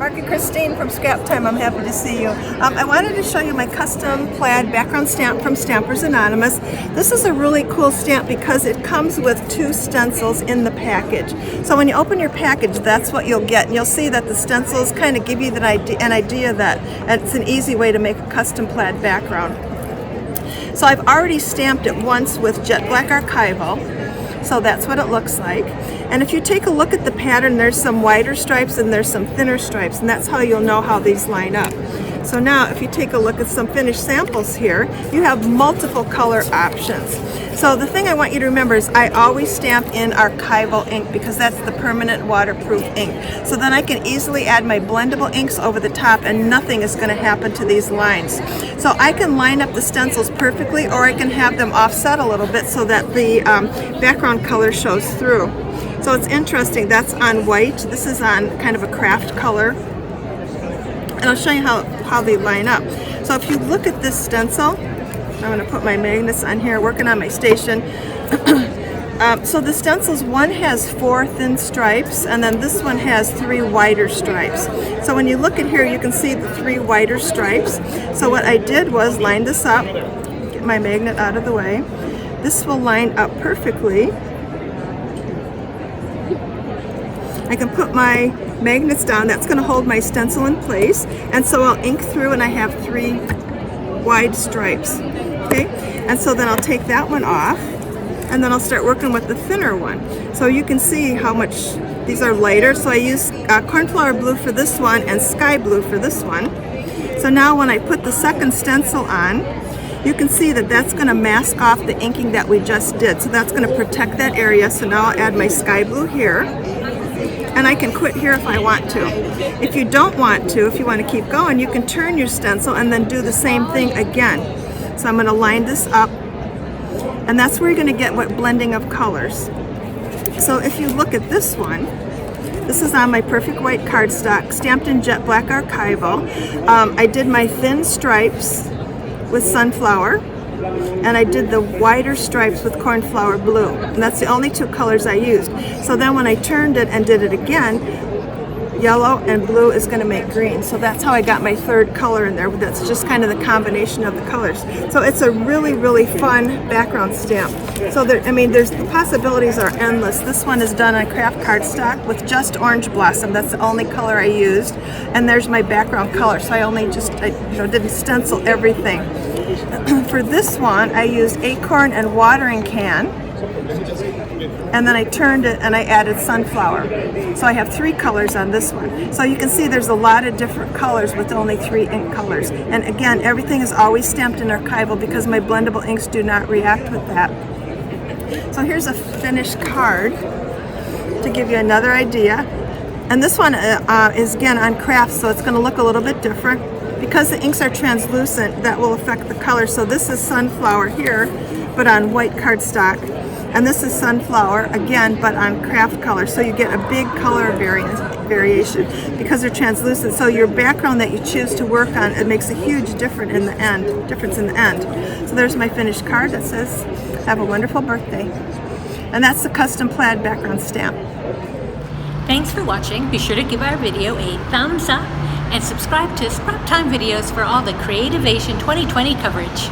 Mark and Christine from Scrap Time. I'm happy to see you. I wanted to show you my custom plaid background stamp from Stampers Anonymous. This is a really cool stamp because it comes with 2 stencils in the package. So when you open your package, that's what you'll get. And you'll see that the stencils kind of give you an idea that it's an easy way to make a custom plaid background. So I've already stamped it once with Jet Black Archival. So that's what it looks like. And if you take a look at the pattern, there's some wider stripes and there's some thinner stripes, and that's how you'll know how these line up. So now if you take a look at some finished samples here, you have multiple color options. So the thing I want you to remember is I always stamp in archival ink because that's the permanent waterproof ink. So then I can easily add my blendable inks over the top and nothing is going to happen to these lines. So I can line up the stencils perfectly, or I can have them offset a little bit so that the background color shows through. So it's interesting, that's on white, this is on kind of a craft color. And I'll show you how they line up. So if you look at this stencil, I'm going to put my magnets on here, working on my station. So the stencils, one has 4 thin stripes, and then this one has 3 wider stripes. So when you look at here, you can see the 3 wider stripes. So what I did was line this up, get my magnet out of the way. This will line up perfectly. I can put my magnets down, that's going to hold my stencil in place, and so I'll ink through and I have 3 wide stripes. Okay, and so then I'll take that one off and then I'll start working with the thinner one. So you can see how much these are lighter. So I use cornflower blue for this one and sky blue for this one. So now when I put the second stencil on, you can see that that's going to mask off the inking that we just did. So that's going to protect that area. So now I'll add my sky blue here. And I can quit here if I want to. If you don't want to, if you want to keep going, you can turn your stencil and then do the same thing again. So I'm going to line this up, and that's where you're going to get what blending of colors. So if you look at this one, this is on my perfect white cardstock, stamped in Jet Black Archival. I did my thin stripes with sunflower, and I did the wider stripes with cornflower blue, and that's the only 2 colors I used. So then when I turned it and did it again, yellow and blue is going to make green. So that's how I got my 3rd color in there. That's just kind of the combination of the colors. So it's a really fun background stamp. So there, I mean, the possibilities are endless. This one is done on craft cardstock with just orange blossom. That's the only color I used, and there's my background color. So I only didn't stencil everything. For this one, I used acorn and watering can, and then I turned it and I added sunflower. So I have 3 colors on this one. So you can see there's a lot of different colors with only 3 ink colors. And again, everything is always stamped in archival because my blendable inks do not react with that. So here's a finished card to give you another idea. And this one is again on craft, so it's going to look a little bit different. Because the inks are translucent, that will affect the color. So this is sunflower here, but on white cardstock. And this is sunflower, again, but on craft color. So you get a big color variation because they're translucent. So your background that you choose to work on, it makes a huge difference in the end. So there's my finished card that says, "Have a wonderful birthday." And that's the custom plaid background stamp. Thanks for watching. Be sure to give our video a thumbs up and subscribe to Scrap Time videos for all the Creativation 2020 coverage.